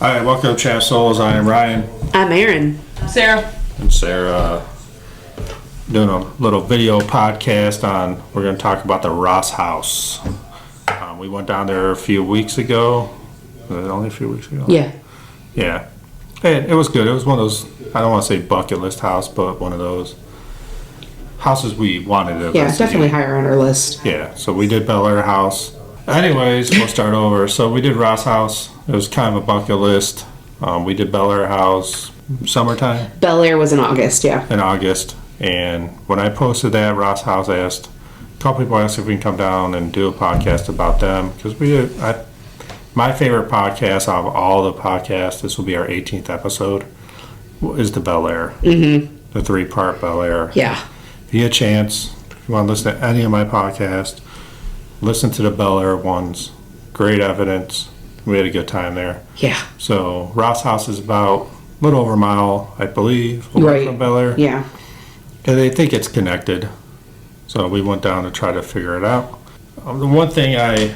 Hi, welcome to Chat Souls. I am Ryan. I'm Aaron. Sarah. And Sarah doing a little video podcast on, we're going to talk about the Ross House. We went down there a few weeks ago. Was it only a few weeks ago? Yeah. Yeah. And it was good. It was one of those, I don't want to say bucket list house, but one of those houses we wanted to Yeah, definitely higher on our list. Yeah, so we did Bellaire House. Anyways, we'll start over. So we did Ross House. It was kind of a bucket list. We did Bellaire House summertime. Bellaire was in August, yeah. In August. And when I posted that, Ross House asked, a couple people asked if we can come down and do a podcast about them. Because my favorite podcast out of all the podcasts, this will be our 18th episode, is the Bellaire. Mm-hmm. The 3-part Bellaire. Yeah. If you get a chance, if you want to listen to any of my podcasts, listen to the Bellaire ones. Great evidence. We had a good time there. Yeah. So Ross House is about a little over a mile, I believe, away from Bellaire. Yeah. And they think it's connected. So we went down to try to figure it out. The one thing I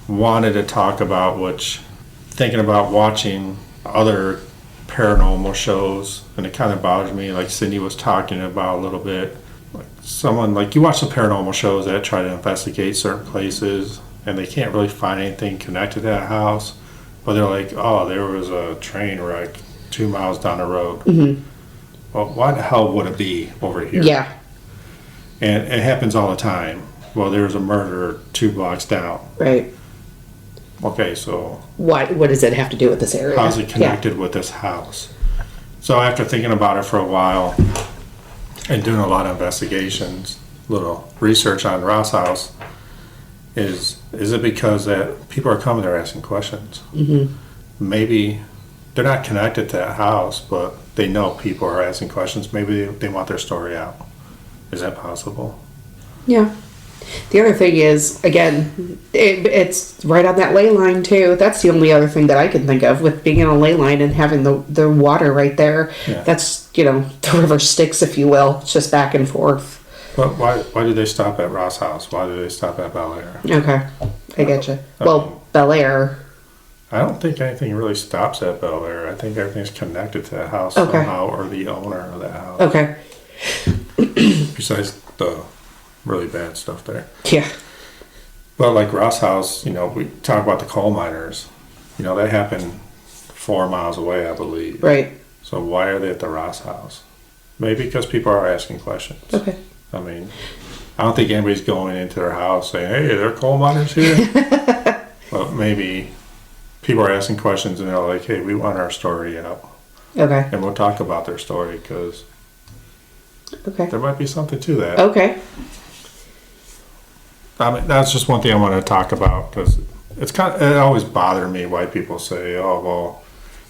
wanted to talk about, which thinking about watching other paranormal shows, and it kind of bothers me, like Cindy was talking about a little bit, like someone, like you watch the paranormal shows that try to investigate certain places and they can't really find anything connected to that house, but they're like, oh, there was a train wreck 2 miles down the road. Mm-hmm. Well, why the hell would it be over here? Yeah. And it happens all the time. Well, there was a murder 2 blocks down. Right. Okay, so What does it have to do with this area? how's it connected with this house? So after thinking about it for a while and doing a lot of investigations, little research on Ross House, is it because that people are coming there asking questions? Mm-hmm. Maybe they're not connected to that house, but they know people are asking questions. Maybe they want their story out. Is that possible? Yeah. The other thing is, again, it's right on that ley line too. That's the only other thing that I can think of with being on a ley line and having the water right there. Yeah. That's, the river Styx, if you will. It's just back and forth. But why did they stop at Ross House? Why did they stop at Bellaire? Okay, I get you. Well, Bellaire. I don't think anything really stops at Bellaire. I think everything's connected to that house somehow, or the owner of that house. Okay. Besides the really bad stuff there. Yeah. But like Ross House, we talk about the coal miners. That happened 4 miles away, I believe. Right. So why are they at the Ross House? Maybe because people are asking questions. Okay. I mean, I don't think anybody's going into their house saying, hey, there are coal miners here. But maybe people are asking questions and they're like, hey, we want our story out. Okay. And we'll talk about their story because there might be something to that. Okay. I mean, that's just one thing I want to talk about because it always bothered me why people say, oh, well,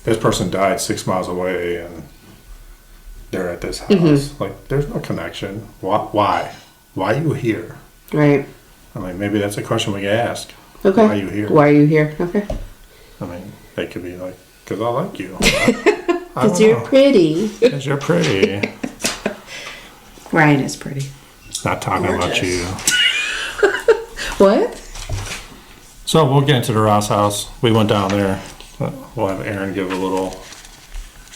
this person died 6 miles away and they're at this house. Mm-hmm. Like, there's no connection. Why? Why are you here? Right. I mean, maybe that's a question we can ask. Okay. Why are you here? Why are you here? Okay. I mean, they could be like, because I like you. Because you're pretty. Because you're pretty. Ryan is pretty. Not talking about you. What? So we'll get into the Ross House. We went down there. We'll have Erin give a little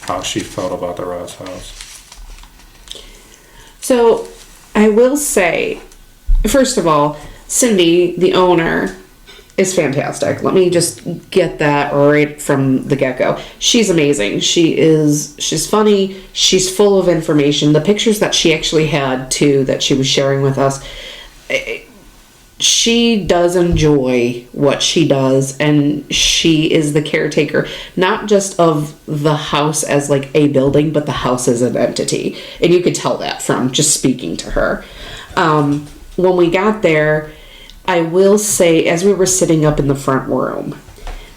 how she felt about the Ross House. So, I will say, first of all, Cindy, the owner, is fantastic. Let me just get that right from the get-go. She's amazing. She's funny. She's full of information. The pictures that she actually had, too, that she was sharing with us, she does enjoy what she does, and she is the caretaker, not just of the house as like a building, but the house as an entity. And you could tell that from just speaking to her. When we got there, I will say, as we were sitting up in the front room,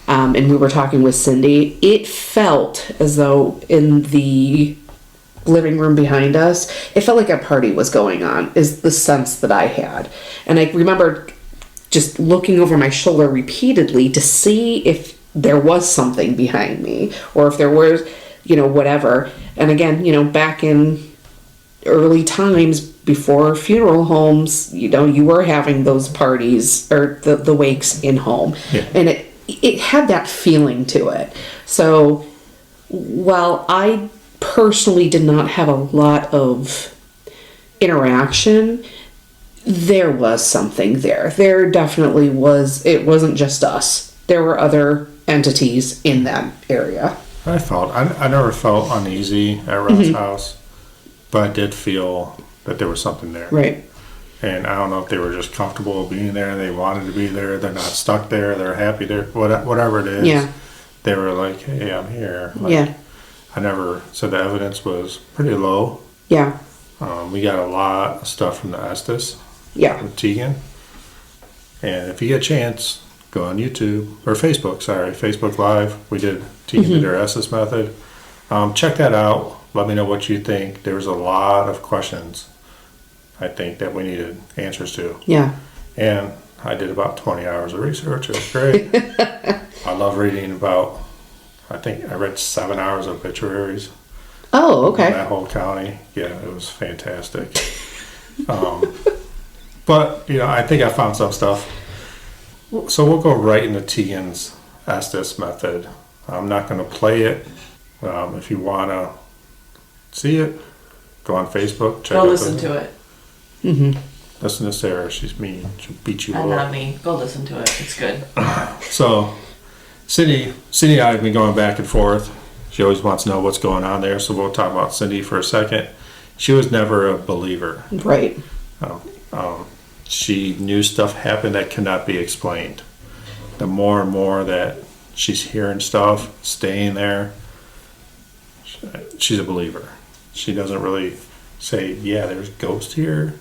and we were talking with Cindy, it felt as though in the living room behind us, it felt like a party was going on, is the sense that I had. And I remember just looking over my shoulder repeatedly to see if there was something behind me, or if there was, whatever. And again, back in early times before funeral homes, you were having those parties or the wakes in home. Yeah. And it had that feeling to it. So while I personally did not have a lot of interaction, there was something there. There definitely was. It wasn't just us. There were other entities in that area. I never felt uneasy at Rod's house, but I did feel that there was something there. Right. And I don't know if they were just comfortable being there, they wanted to be there, they're not stuck there, they're happy there, whatever it is. Yeah. They were like, hey, I'm here. Like, Yeah. I never, so the evidence was pretty low. Yeah. We got a lot of stuff from the Estes. Yeah. With Tegan. And if you get a chance, go on YouTube, or Facebook Live. We did, Tegan did her Estes method. Check that out. Let me know what you think. There was a lot of questions, I think, that we needed answers to. Yeah. And I did about 20 hours of research. It was great. I love reading about, I think I read 7 hours of obituaries. Oh, In okay. that whole county. Yeah, it was fantastic. But, I think I found some stuff. So we'll go right into Tegan's Estes method. I'm not going to play it. If you want to see it, go on Facebook. Go listen to it. Listen to Sarah. She's mean. She'll beat you I'm up. not me. Go listen to it. It's good. So, Cindy and I have been going back and forth. She always wants to know what's going on there. So we'll talk about Cindy for a second. She was never a believer. Right. She knew stuff happened that could not be explained. The more and more that she's hearing stuff, staying there, she's a believer. She doesn't really say, yeah, there's ghosts here,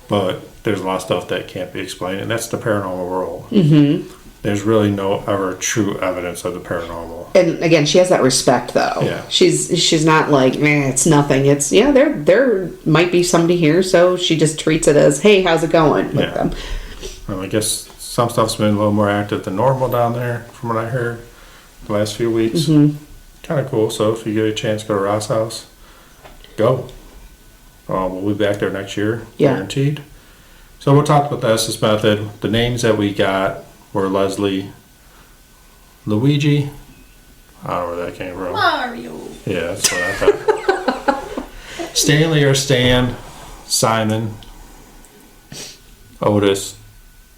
but there's a lot of stuff that can't be explained, and that's the paranormal world. There's really no ever true evidence of the paranormal. And again, she has that respect, though. Yeah. She's not like, it's nothing. It's, there might be somebody here, so she just treats it as, hey, how's it going with Yeah. them? Well, I guess some stuff's been a little more active than normal down there, from what I heard the last few weeks. Kind of cool. So if you get a chance to go to Ross House, go. We'll be back there next year, Yeah. guaranteed. So we'll talk about the Estes method. The names that we got were Leslie, Luigi. I don't know where that came from. Mario. Yeah, that's what I thought. Stanley or Stan, Simon, Otis,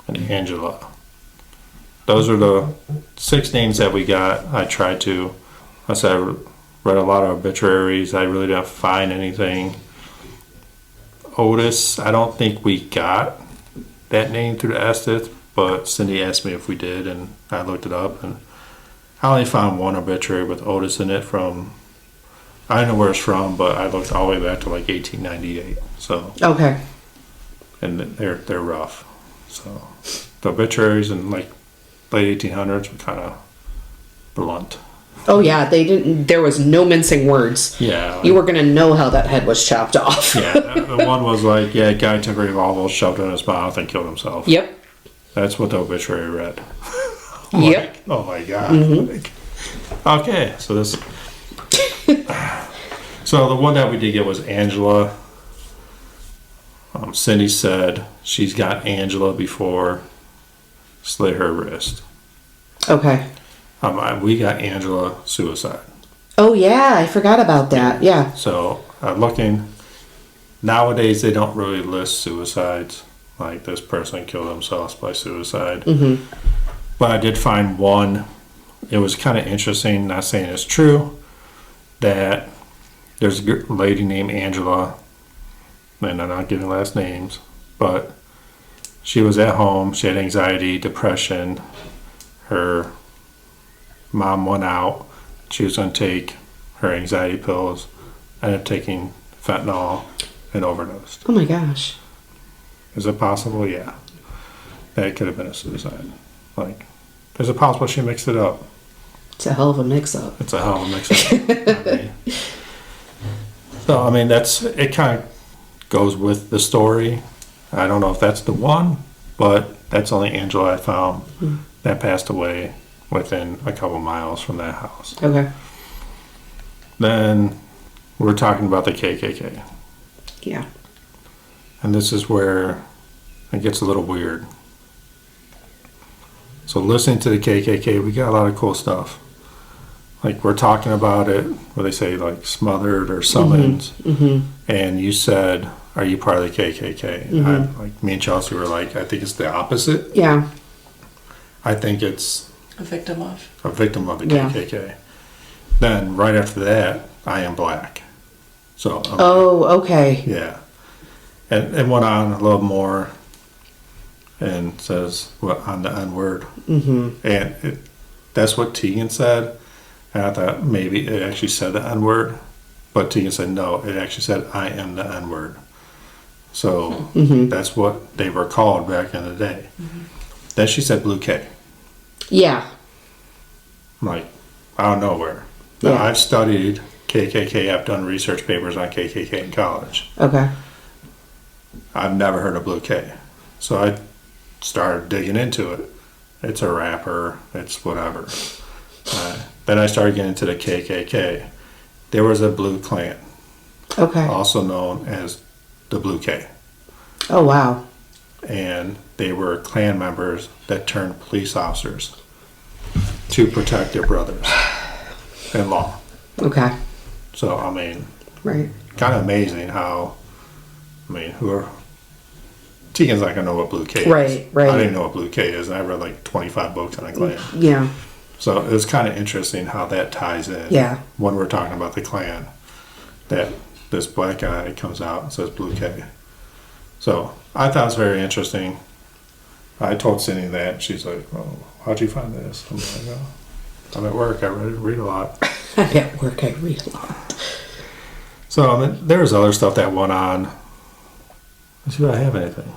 and Angela. Those are the 6 names that we got. I said I read a lot of obituaries. I really didn't find anything. Otis, I don't think we got that name through the Estes, but Cindy asked me if we did, and I looked it up, and I only found one obituary with Otis in it from, I don't know where it's from, but I looked all the way back to like 1898. So, Okay. and they're rough. So the obituaries in like late 1800s were kind of blunt. Oh, yeah, there was no mincing words. Yeah. You were going to know how that head was chopped off. Yeah, the one was like, a guy took a revolver, shoved it in his mouth, and killed himself. Yep. That's what the obituary read. Yep. Oh my God. Like, okay, so this. So the one that we did get was Angela. Cindy said she's got Angela before slit her wrist. Okay. We got Angela suicide. Oh, yeah, I forgot about that. Yeah. So looking, nowadays they don't really list suicides, like this person killed themselves by suicide. But I did find one. It was kind of interesting, not saying it's true, that there's a lady named Angela, and I'm not giving last names, but she was at home. She had anxiety, depression. Her mom went out. She was going to take her anxiety pills, ended up taking fentanyl, and overdosed. Oh, my gosh. Is it possible? Yeah. That could have been a suicide. Like, is it possible she mixed it up? It's a hell of a mix-up. It's a hell of a mix-up. So, I mean, it kind of goes with the story. I don't know if that's the one, but that's only Angela I found that passed away within a couple miles from that house. Okay. Then we're talking about the KKK. Yeah. And this is where it gets a little weird. So listening to the KKK, we got a lot of cool stuff. Like we're talking about it, what they say, like smothered or summons. And you said, "Are you part of the KKK?" And like me and Chelsea were like, "I think it's the opposite. Yeah. I think it's A victim of. a victim of the Yeah. KKK." Then right after that, I am black. So Oh, okay. yeah, and it went on a little more, and says what on the N word, and that's what Tegan said. And I thought maybe it actually said the N word, but Tegan said no, it actually said I am the N word. So that's what they were called back in the day. Then she said Blue K. Yeah. I'm like, out of nowhere. Now, Yeah. I've studied KKK. I've done research papers on KKK in college. Okay. I've never heard of Blue K. So I started digging into it. It's a rapper. It's whatever. Then I started getting into the KKK. There was a Blue Klan, Okay. also known as the Blue K. Oh, wow. And they were Klan members that turned police officers to protect their brothers in law. Okay. So, I mean, Right. kind of amazing how, I mean, who are, Tegan's not going to know what Blue K is. Right, right. I didn't even know what Blue K is, and I read like 25 books on a Klan. Yeah. So it was kind of interesting how that ties in. Yeah. When we're talking about the Klan, that this black guy comes out and says Blue K. So I thought it was very interesting. I told Cindy that. She's like, "Oh, how'd you find this?" I'm like, "Oh, I'm at work. I read a lot." I'm at work. I read a lot. So I mean, there was other stuff that went on. Let's see if I have anything.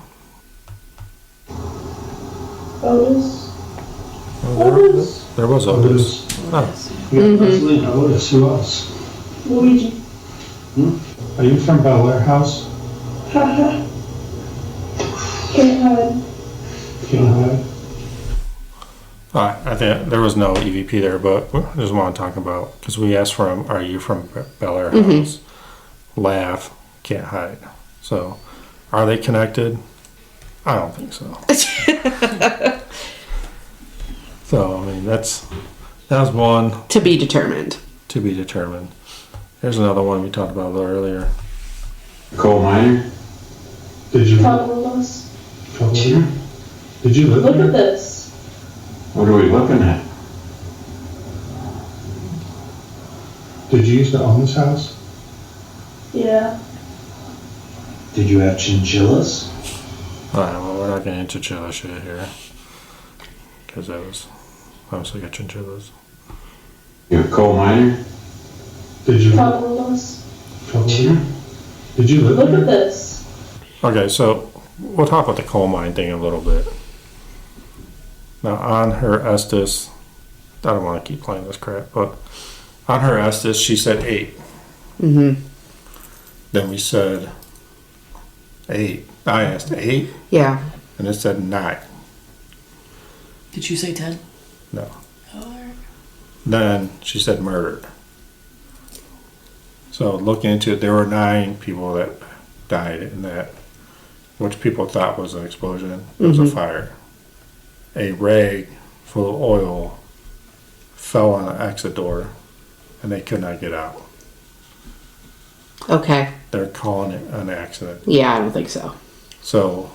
Otis. Oh, there was Otis. Oh, Yeah, Leslie and Otis. Who else? Luigi. Are you from Bellaire House? Haha. Can't hide. Can't hide. I think there was no EVP there, but I just want to talk about, because we asked from, "Are you from Bellaire House?" Laugh, can't hide. So, are they connected? I don't think so. So, I mean, that was one To be determined. to be determined. Here's another one we talked about a little earlier. Coal miner? Did you Trouble us. trouble you? Did you live Look there? at this. What are we looking at? Did you used to own this house? Yeah. Did you have chinchillas? Alright, well, we're not getting into chinchilla shit here. Because that was obviously got chinchillas. You a coal miner? Did you Trouble us. trouble you? Did you live Look at there? this. Okay, so we'll talk about the coal mine thing a little bit. Now, on her Estes, I don't want to keep playing this crap, but on her Estes, she said 8. Then we said 8. I asked 8, Yeah. and it said 9. Did you say 10? No. Oh, alright. Then she said murdered. So looking into it, there were 9 people that died in that, which people thought was an explosion. It was a fire. A rag full of oil fell on the exit door, and they could not get out. Okay. They're calling it an accident. Yeah, I don't think so. So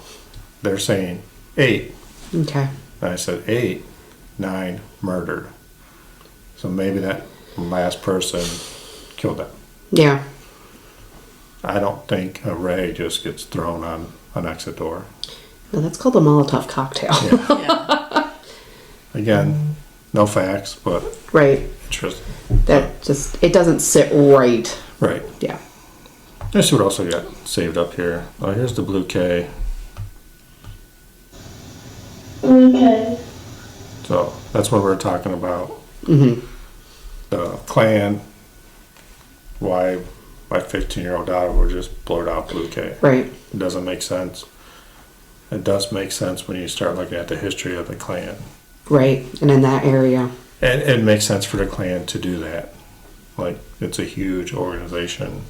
they're saying 8. Okay. And I said 8, 9, murdered. So maybe that last person killed them. Yeah. I don't think a rag just gets thrown on an exit door. No, that's called a Molotov cocktail. Yeah. Again, no facts, but Right. interesting. That just, it doesn't sit right. Right. Yeah. Let's see what else I got saved up here. Oh, here's the Blue K. Okay. So that's what we're talking about. Mm-hmm. The Klan. Why my 15-year-old daughter would just blurt out Blue K. Right. It doesn't make sense. It does make sense when you start looking at the history of the Klan. Right. And in that area. And it makes sense for the Klan to do that. Like, it's a huge organization.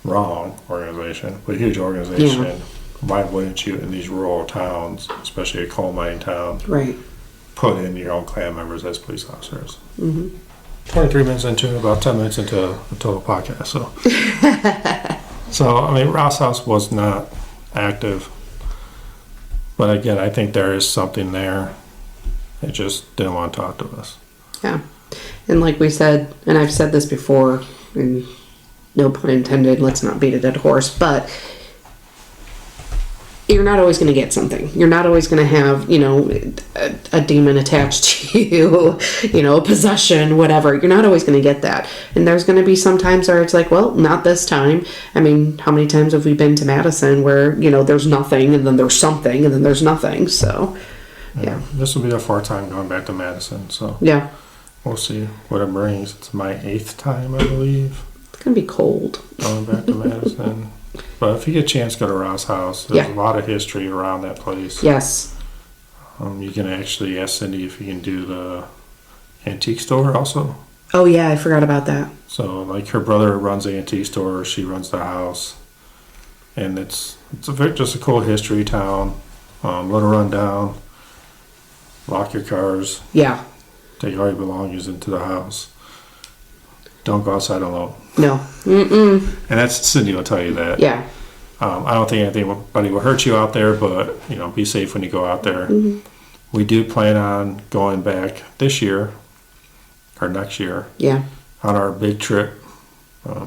Wrong organization, but a huge organization. Yeah. Why wouldn't you, in these rural towns, especially a coal mining town, Right. put in your own clan members as police officers. 23 minutes into, about 10 minutes into the total podcast. So I mean, Ross House was not active, but again, I think there is something there. It just didn't want to talk to us. Yeah. And like we said, and I've said this before, and no pun intended, let's not beat a dead horse, but you're not always going to get something. You're not always going to have, you know, a demon attached to you, you know, a possession, whatever. You're not always going to get that. And there's going to be some times where it's like, well, not this time. I mean, how many times have we been to Madison where, you know, there's nothing and then there's something and then there's nothing. So, yeah. This will be the fourth time going back to Madison, so Yeah. we'll see what it brings. It's my 8th time, I believe, It's going to be cold. going back to Madison. But if you get a chance, go to Ross House. There's Yeah. a lot of history around that place. Yes. You can actually ask Cindy if you can do the antique store also. Oh, yeah, I forgot about that. So, like, her brother runs the antique store, she runs the house, and it's just a cool history town. Little rundown. Lock your cars. Yeah. Take all your belongings into the house. Don't go outside alone. No. Mm-mm. And that's Cindy will tell you that. Yeah. I don't think anybody will hurt you out there, but you know, be safe when you go out there. We do plan on going back this year or next year Yeah. on our big trip.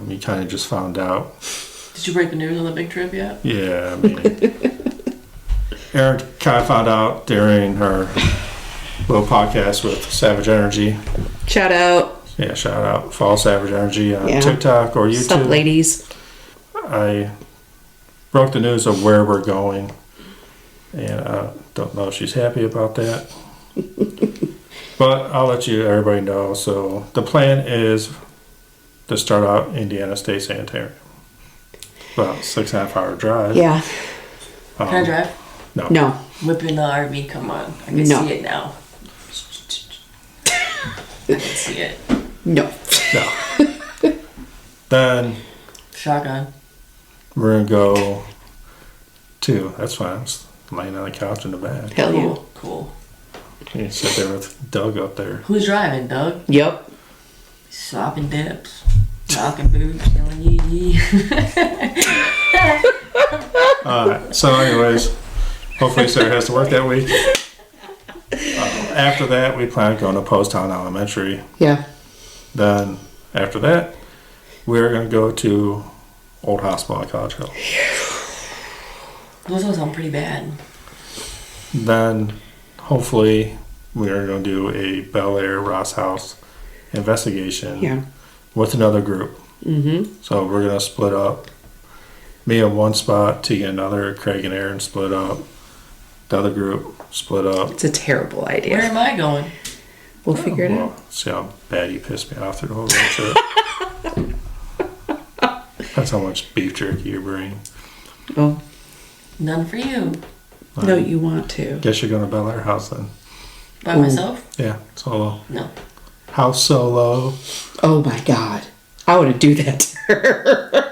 You kind of just found out. Did you break the news on the big trip yet? Yeah, I mean, Erin kind of found out during her little podcast with Savage Energy. Shout out. Yeah, shout out. Follow Savage Energy on Yeah. TikTok or YouTube. Sup, ladies. I broke the news of where we're going, and I don't know if she's happy about that. But I'll let everybody know. So the plan is to start out Indiana State Sanitarium. About 6.5 hour drive. Yeah. Can I drive? No. No. Whipping the RV, come on. I can No. see it now. I can see it. No. No. Then Shotgun. we're going to go to, that's fine. I'm just laying on the couch in the back. Hell yeah. Cool. You can sit there with Doug up there. Who's driving, Doug? Yep. Sopping dips. Knocking boots. Yelling yee yee. Alright, so anyways, hopefully Sarah has to work that week. After that, we plan on going to Poasttown Elementary. Yeah. Then, after that, we're going to go to Old Hospital on College Hill. Those all sound pretty bad. Then, hopefully, we are going to do a Bellaire Ross House investigation Yeah. with another group. Mm-hmm. So we're going to split up. Me in one spot, T in another, Craig and Aaron split up. The other group split up. It's a terrible Where idea. am I going? We'll figure it out. Well, see how bad you pissed me off through the whole road trip. That's how much beef jerky you bring. Oh, None for you. no, you want to. Guess you're going to Bellaire House then. By Ooh. myself? Yeah, solo. No. House solo. Oh my God. I wouldn't do that to her.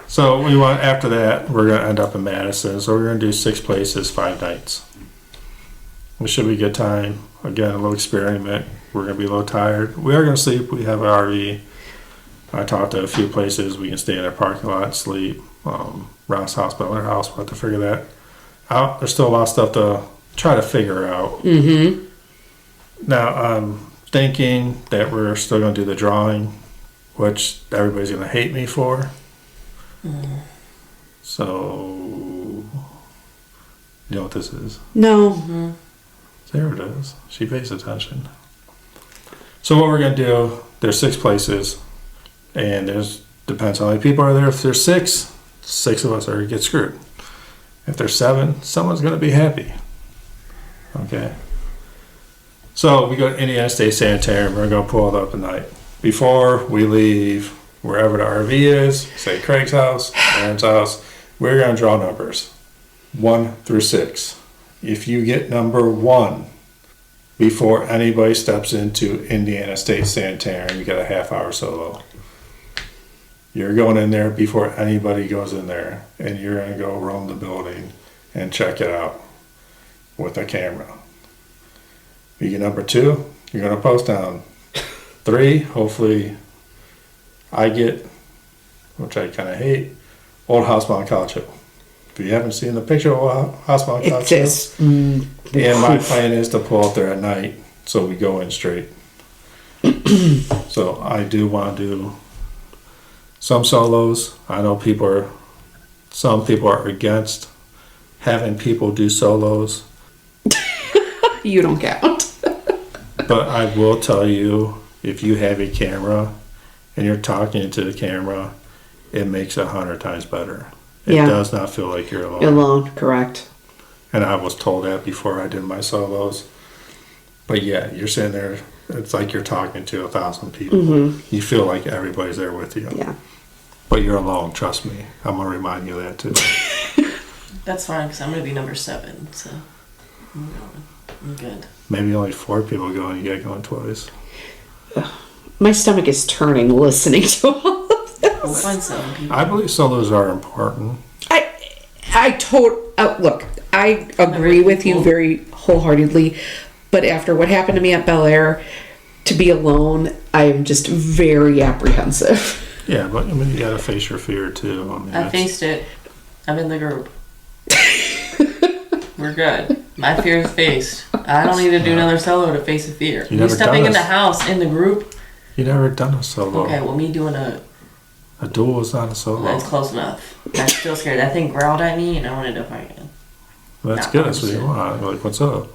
So we want, after that, we're going to end up in Madison. So we're going to do 6 places, 5 nights. It should be a good time. Again, a little experiment. We're going to be a little tired. We are going to sleep. We have an RV. I talked to a few places. We can stay in their parking lot and sleep. Ross House, Bellaire House, we'll have to figure that out. There's still a lot of stuff to try to figure out. Mm-hmm. Now, I'm thinking that we're still going to do the drawing, which everybody's going to hate me for. So, you know what this is? No. There it is. She pays attention. So what we're going to do, there's 6 places, and depends on how many people are there. If there's 6 of us are going to get screwed. If there's 7, someone's going to be happy. Okay? So we go to Indiana State Sanitarium. We're going to pull it up at night. Before we leave wherever the RV is, say Craig's house, Aaron's house, we're going to draw numbers 1 through 6. If you get number 1 before anybody steps into Indiana State Sanitarium, you get a half-hour solo. You're going in there before anybody goes in there, and you're going to go roam the building and check it out with a camera. You get number 2, you're going to post down. 3, hopefully I get, which I kind of hate, Old Housebound College Hill. If you haven't seen the picture of Old Housebound College Hill, and my plan is to pull up there at night so we go in straight. So I do want to do some solos. I know some people are against having people do solos. You don't count. But I will tell you, if you have a camera and you're talking into the camera, it makes it 100 times better. It does not feel like you're alone. Alone, correct. And I was told that before I did my solos. But yeah, you're sitting there, it's like you're talking to 1,000 people. Mm-hmm. You feel like everybody's there with you. Yeah. But you're alone, trust me. I'm going to remind you of that too. That's fine, because I'm going to be number 7, so I'm good. Maybe only 4 people go and you get going twice. My stomach is turning listening to all of this. We'll find 7 people. I believe solos are important. Look, I agree with you very wholeheartedly, but after what happened to me at Bellaire, to be alone, I am just very apprehensive. Yeah, but I mean, you got to face your fear too. I mean, I faced it. I'm in the group. We're good. My fear is faced. I don't need to do another solo to face a fear. You Me never stepping done in the this. house in the group. You never done a solo. Okay, well, me doing a duel is not a solo. that's close enough. I'm still scared. That thing growled at me, and I wanted to fight it. Well, that's Not good. That's what you 100%. want. You're like, what's up?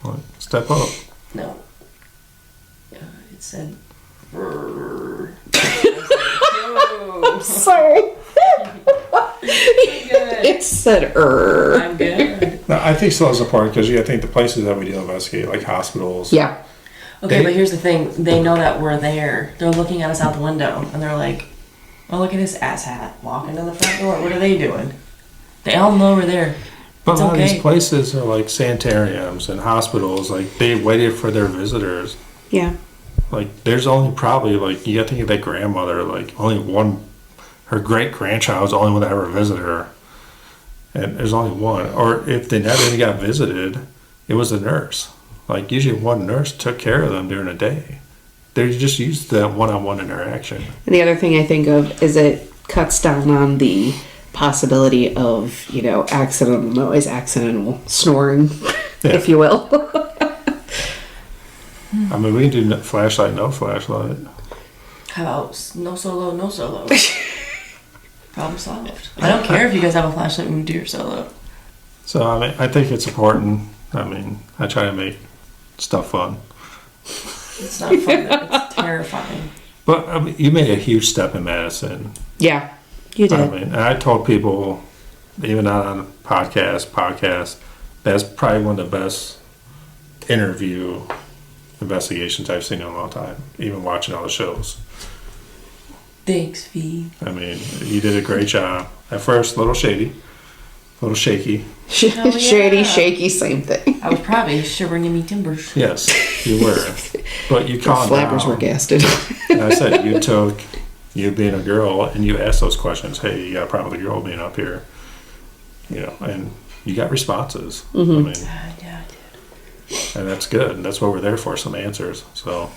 Like, step up. No. It said. "Brrr." Sorry. good. It said, I'm good. No, I think solos are important because I think the places that we do investigate, like hospitals. Yeah. Okay, but here's the thing. They know that we're there. They're looking at us out the window, and they're like, oh, look at this asshat walking to the front door. What are they doing? They all know we're there. But It's a lot of okay. these places are like sanitariums and hospitals. Like, they waited for their visitors. Yeah. Like, there's only probably, like, you got to think of that grandmother, like, only one, her great-grandchild was the only one that ever visited her. And there's only one. Or if they never even got visited, it was a nurse. Like, usually one nurse took care of them during the day. They just used that one-on-one interaction. And the other thing I think of is it cuts down on the possibility of, accidental noise, accidental snoring, Yeah. if you will. I mean, we can do flashlight, no flashlight. How about no solo, no solo? Problem solved. I don't care if you guys have a flashlight when you do your solo. So, I mean, I think it's important. I mean, I try to make stuff fun. It's not fun. It's terrifying. But, I mean, you made a huge step in Madison. Yeah, you did. I mean, and I told people, even on a podcast, that's probably one of the best interview investigations I've seen in a long time, even watching all the shows. Thanks, V. I mean, you did a great job. At first, a little shaky. Hell yeah. Shady, shaky, same thing. I was probably shivering in me timbers. Yes, you were. But you calmed Flappers were down. gasted. And I said, you took you being a girl and you asked those questions. Hey, you got a problem with a girl being up here? And you got responses. I mean, Yeah, I did. and that's good. And that's what we're there for, some answers. So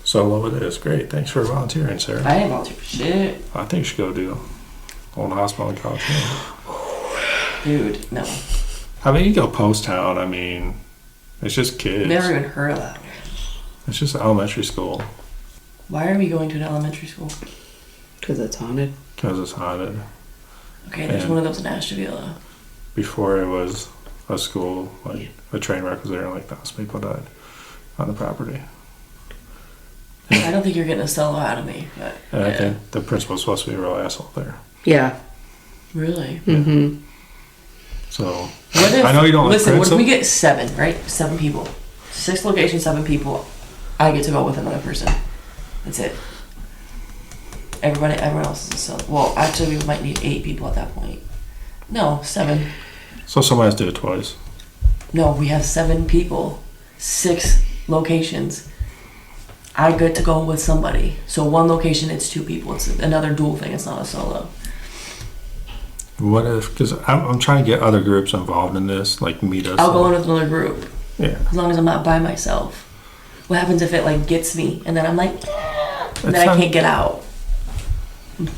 solo it is. Great. Thanks for volunteering, Sarah. I didn't volunteer for shit. I think you should go do Old Hospital in College. Dude, no. I mean, you go post town. I mean, it's just kids. Never even heard of that. It's just elementary school Why are we going to an elementary school? Because it's haunted. because it's haunted. Okay, there's And- one of those in Ashtabula. Before it was a school, like a train wreck was there, and like 1,000 people died on the property. I don't think you're getting a solo out of me, but And I yeah. think the principal's supposed to be a real asshole there. Yeah. Really? Mm-hmm. So What if, I know you don't like listen, what if principal. we get 7, right? 7 people. 6 locations, 7 people. I get to go with another person. That's it. Everyone else is a solo. Well, actually, we might need 8 people at that point. No, 7. So somebody has to do it twice. No, we have 7 people, 6 locations. I get to go with somebody. So one location, it's 2 people. It's another dual thing. It's not a solo. What if? Because I'm trying to get other groups involved in this, like meet us. I'll go in with another group. Yeah. As long as I'm not by myself. What happens if it like gets me and then I'm like, and then I can't get out?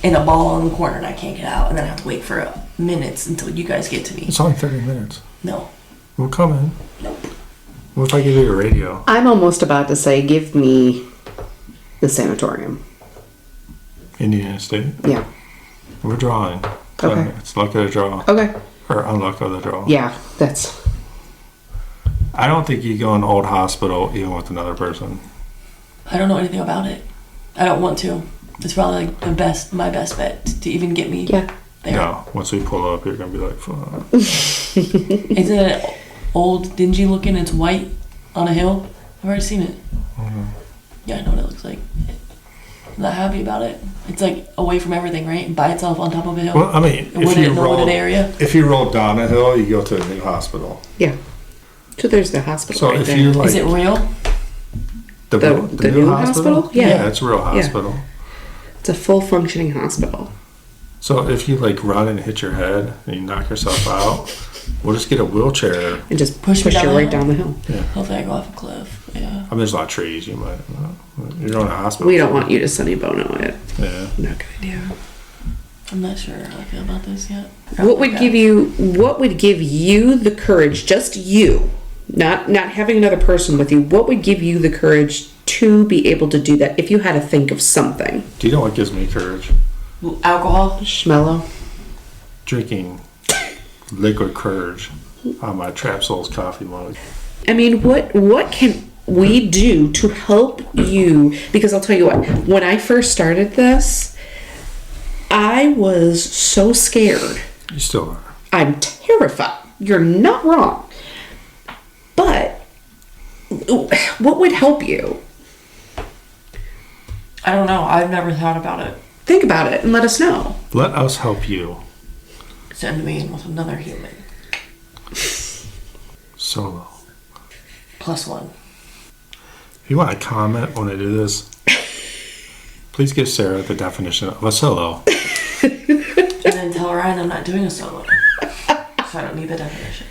In a ball in the corner and I can't get out, and then I have to wait for minutes until you guys get to me. It's only 30 minutes. No. We'll come in. Nope. What if I give you a radio? I'm almost about to say, give me the sanatorium. Indiana State? Yeah. We're drawing. Okay. It's luck of the draw. Okay. Or unluck of the draw. Yeah, that's... I don't think you go in old hospital even with another person. I don't know anything about it. I don't want to. It's probably like my best bet to even get me Yeah. there. No, once we pull up, you're going to be like, fuck. Is it old, dingy looking? It's white on a hill. I've already seen it. Mm-hmm. Yeah, I know what it looks like. I'm not happy about it. It's like away from everything, right? By itself on top of a hill. Well, I mean, A wooded area. if you roll down a hill, you go to a new hospital. Yeah. So there's the hospital So right if there. you like Is it real? The new hospital? Yeah. Yeah, it's a real hospital. It's a full functioning hospital. So if you like run and hit your head and you knock yourself out, we'll just get a wheelchair. And just Push push me you down the right hill? down the hill. Yeah. Hopefully I go off a cliff. Yeah. I mean, there's a lot of trees. You might. You're going to a hospital. We don't want you to Sonny Bono it. Yeah. Not good idea. I'm not sure how I feel about this yet. What would give you the courage, just you, not having another person with you, what would give you the courage to be able to do that if you had to think of something? Do you know what gives me courage? Alcohol? Schmello? Drinking liquid courage on my Trap Souls coffee mug. I mean, what can we do to help you? Because I'll tell you what, when I first started this, I was so scared. You still are. I'm terrified. You're not wrong. But what would help you? I don't know. I've never thought about it. Think about it and let us know. Let us help you. Send me in with another human. Solo. +1. If you want to comment when I do this, please give Sarah the definition of a solo. And then tell Ryan I'm not doing a solo. So I don't need the definition.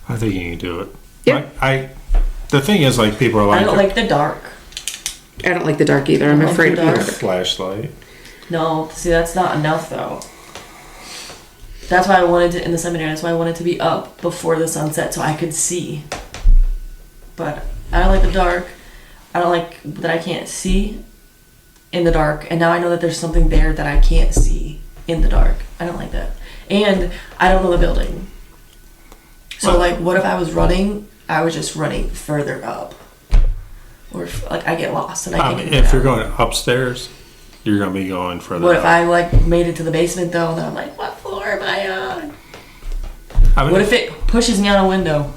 I think you can do it. Yeah. The thing is, like, people are like, I don't like the dark. I don't like the dark either. I'm I don't like afraid the of the dark. dark. flashlight. No, see, that's not enough though. That's why I wanted to, in the seminary, that's why I wanted to be up before the sunset so I could see. But I don't like the dark. I don't like that I can't see in the dark. And now I know that there's something there that I can't see in the dark. I don't like that. And I don't know the building. So, Well- like, what if I was running? I was just running further up. Or, if, like, I get lost and I can't get If you're down. going upstairs, you're going to be going further What if up. I, like, made it to the basement, though, and then I'm like, what floor am I on? I mean, What if it pushes me out a window?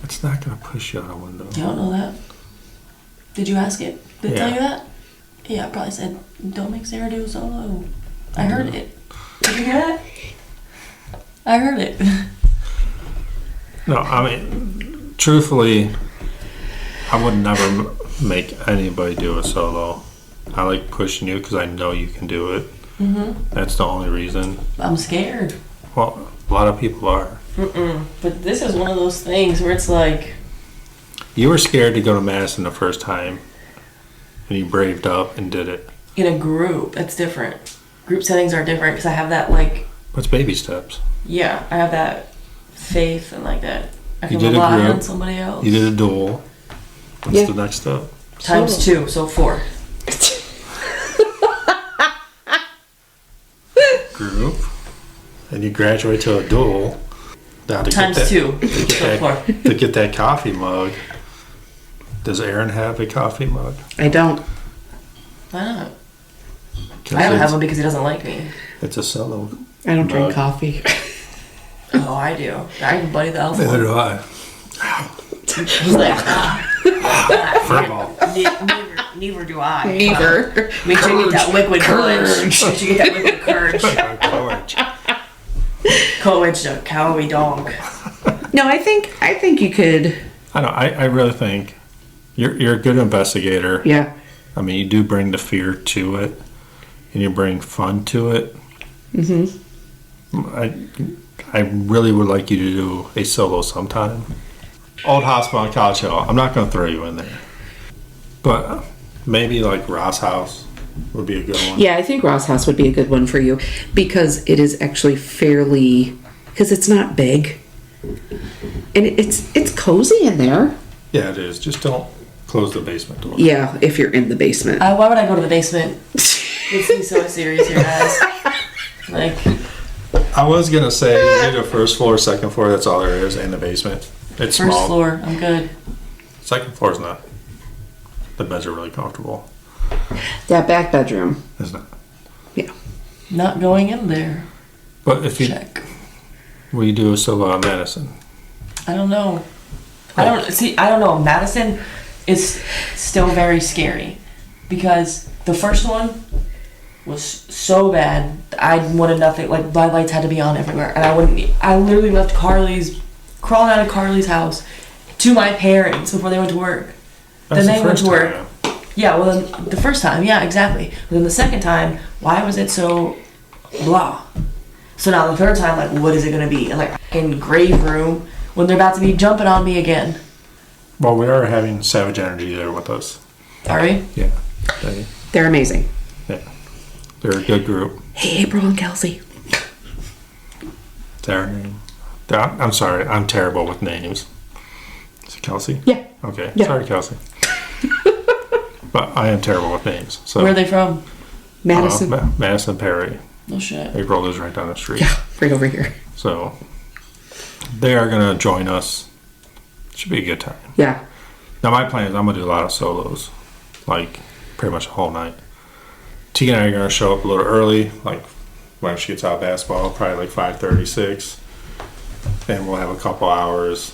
it's not going to push you out a window. You don't know that. Did you ask it? Did it tell Yeah. you that? Yeah, I probably said, don't make Sarah do a solo. I heard it. Did you hear that? I heard it. No, I mean, truthfully, I would never make anybody do a solo. I like pushing you because I know you can do it. That's the only reason. I'm scared. Well, a lot of people are. But this is one of those things where it's like, You were scared to go to Mass in the first time, and you braved up and did it. in a group, that's different. Group settings are different because I have that, like, What's baby steps? yeah, I have that faith and, like, that I You can did a rely group. on somebody else. You did a duel. What's Yeah. the next step? Times 2, so 4. Group. And you graduate to a duel. Now to Times get that, 2, To get, so 4. that, to get that coffee mug. Does Aaron have a coffee mug? I don't. Why not? 'Cause I don't have it's- one because he doesn't like me. It's a solo. I don't drink Mug. coffee. Oh, I do. I can buddy the elf Neither one. do I. He's like, First of all, neither do I. Neither. Make sure you get that liquid courage. Courage. Make sure you get that liquid courage. courage. Courage, the cowy dog. No, I think you could. I know. I really think you're a good investigator. Yeah. I mean, you do bring the fear to it, and you bring fun to it. I really would like you to do a solo sometime. Old hospital on College Hill. I'm not going to throw you in there. But maybe like Ross House would be a good one. Yeah, I think Ross House would be a good one for you because it is actually fairly, because it's not big. And it's cozy in there. Yeah, it is. Just don't close the basement door. Yeah, if you're in the basement. Why would I go to the basement? Let's be so serious here, guys. Like, I was going to say you do the first floor, second floor, that's all there is, and the basement. It's first small. floor, I'm good. Second floor's not. The beds are really comfortable. That back bedroom. It's not. Yeah. Not going in there. But if you, Check. we do Silva Madison. I don't know. I don't know. Madison is still very scary because the first one was so bad. I wanted nothing. Like, my lights had to be on everywhere, and I literally left crawling out of Carly's house to my parents before they went to work. That's Then they went to work. time. Yeah, well, then the first time, yeah, exactly. But then the second time, why was it so blah? So now the third time, like, what is it gonna be? And like in grave room when they're about to be jumping on me again. Well, we are having Savage Energy there with us. Are we? Yeah. They're amazing. They're a good group. Hey, April and Kelsey. It's their name. I'm sorry, I'm terrible with names. Is it Kelsey? Yeah. Okay. Yeah. Sorry, Kelsey. But I am terrible with names. So Where are they from? Madison. Madison Perry. No shit. April lives right down the street. Yeah, right over here. So they are going to join us. Should be a good time. Yeah. Now my plan is I'm going to do a lot of solos, like pretty much the whole night. T and I are going to show up a little early, like when she gets out of basketball, probably like 5:36, and we'll have a couple hours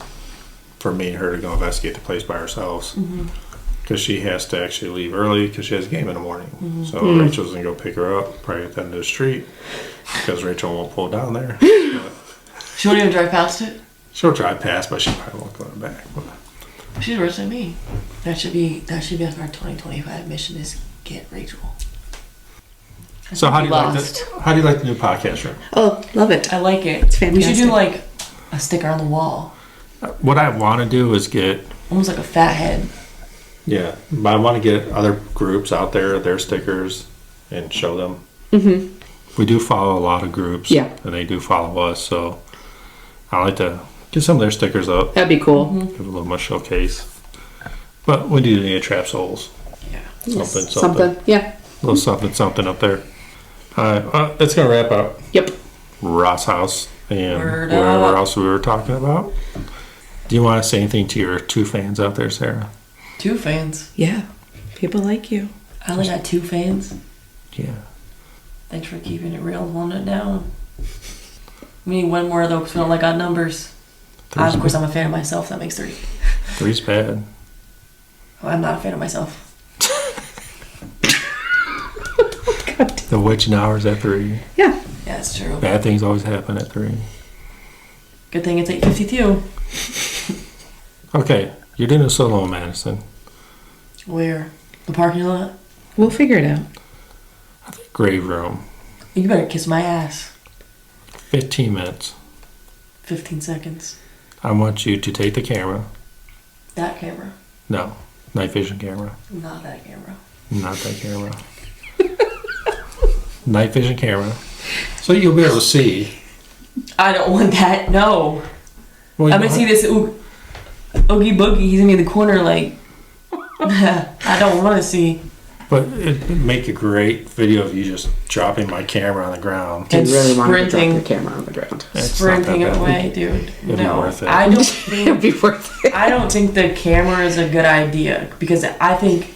for me and her to go investigate the place by ourselves. Because she has to actually leave early because she has a game in the morning. So Rachel's going to go pick her up, probably at the end of the street, because Rachel won't pull down there. But She won't even drive past it? she'll drive past, but she probably won't go back. But She's worse than me. That should be our 2025 mission is get Rachel. so how do you like Lost. this? How do you like the new podcast room? Oh, love it. I like it. It's We should do fantastic. like a sticker on the wall. What I want to do is get, Almost like a fat head. yeah, but I want to get other groups out there, their stickers, and show them. Mm-hmm. We do follow a lot of groups. Yeah. And they do follow us, so I like to get some of their stickers up, That'd be cool. give a little more showcase. But we do need to trap souls. Yeah. Something. Yeah. A little something up there. That's going to wrap up Yep. Ross House and Word wherever up. else we were talking about. Do you want to say anything to your 2 fans out there, Sarah? 2 fans. Yeah. People like you. I only got 2 fans. Yeah. Thanks for keeping it real, holding it down. We need 1 more though, because we don't like odd numbers. Of course, I'm a fan of myself. That makes 3. 3's bad. Oh, I'm not a fan of myself. The witching hours at 3. Yeah. Yeah, that's true. Bad things always happen at 3. Good thing it's 8:52. Okay, you're doing a solo in Madison. Where? The parking lot? We'll figure it out. I think grave room. You better kiss my ass. 15 minutes. 15 seconds. I want you to take the camera. That camera. No, night vision camera. Not that camera. Not that camera. Night vision camera. So you'll be able to see. I don't want that. No. Well, I'm gonna see this Oogie Boogie. He's gonna be in the corner like. I don't want to see. But it'd make a great video of you just dropping my camera on the ground. I really want to drop sprinting. your camera on the ground. It's not that Sprinting bad. away, dude. be No. worth it. I don't It'd think. be worth it. I don't think the camera is a good idea because I think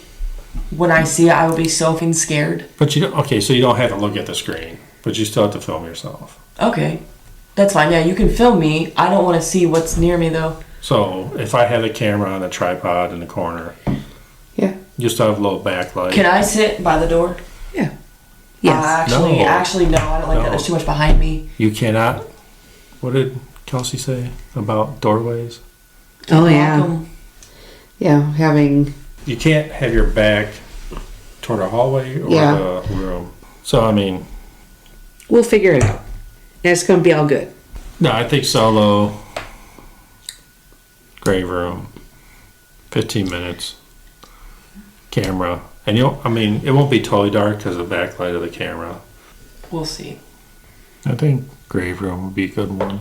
when I see it, I will be so fucking scared. But you don't, okay, so you don't have to look at the screen, but you still have to film yourself. Okay, that's fine. Yeah, you can film me. I don't want to see what's near me though. So if I have a camera on a tripod in the corner, Yeah. you still have a little backlight. Can I sit by the door? Yeah. Yes. Actually, no. I don't like that. There's too much behind me. You cannot. What did Kelsey say about doorways? Oh, yeah. Welcome. Yeah. Having. You can't have your back toward a hallway or Yeah. the room. So I mean, We'll figure it out. And it's going to be all good. no, I think solo grave room, 15 minutes, camera. And it won't be totally dark because of the backlight of the camera. We'll see. I think grave room would be a good one.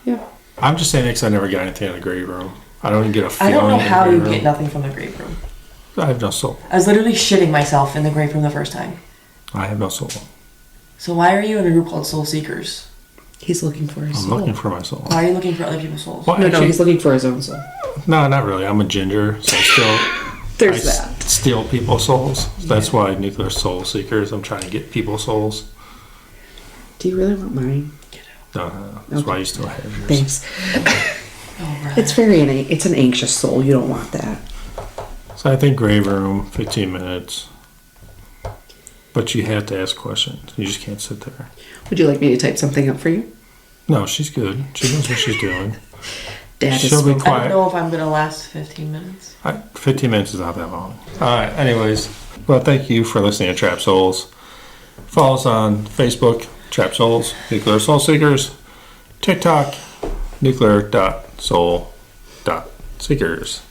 Yeah. I'm just saying because I never got anything in the grave room. I don't even get a feeling. I don't know in the how grave you room. get nothing from the grave room. I have no soul. I was literally shitting myself in the grave room the first time. I have no soul. So why are you in a group called Soul Seekers? He's looking for his I'm soul. looking for my soul. Why are you looking for other people's souls? Well, No, actually, he's looking for his own soul. no, not really. I'm a ginger, so There's I that. steal people's souls. That's why nuclear soul seekers. I'm trying to get people's souls. Do you really want mine? No. That's why you still have yours. Thanks. Oh, right. It's it's an anxious soul. You don't want that. So I think grave room, 15 minutes. But you have to ask questions. You just can't sit there. Would you like me to type something up for you? No, she's good. She knows what she's doing. Dad is She'll be smoking. I don't quiet. know if I'm gonna last 15 minutes. 15 minutes is not that long. Alright, anyways. Well, thank you for listening to Trap Souls. Follow us on Facebook, Trap Souls, Nuclear Soul Seekers. TikTok, nuclear.soul.seekers.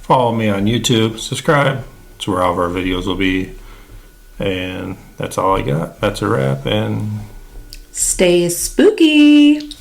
Follow me on YouTube. Subscribe. It's where all of our videos will be. And that's all I got. That's a wrap. And Stay spooky.